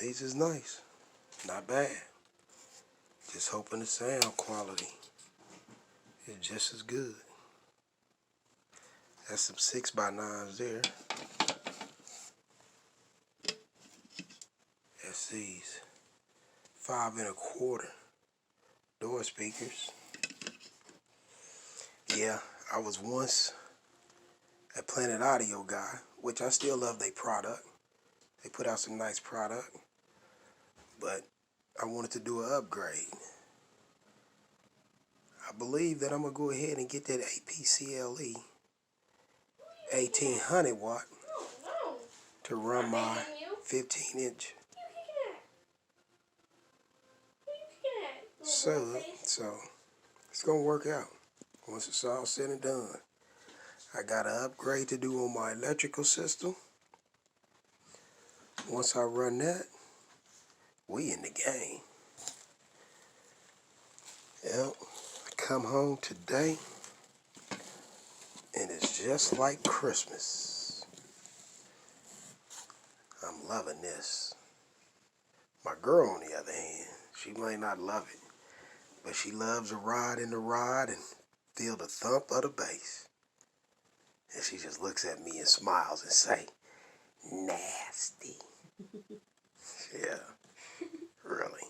These is nice. Not bad. Just hoping the sound quality is just as good. That's some 6x9s there. That's these 5 1/4 door speakers. Yeah, I was once a Planet Audio guy, which I still love their product. They put out some nice product, but I wanted to do an upgrade. I believe that I'm going to go ahead and get that APCLE 1800 watt to run my 15-inch sub. So it's going to work out once it's all said and done. I got an upgrade to do on my electrical system. Once I run that, we in the game. Yep, I come home today and it's just like Christmas. I'm loving this. My girl, on the other hand, she might not love it, but she loves to ride in the ride and feel the thump of the bass. And she just looks at me and smiles and say, nasty. Yeah, really.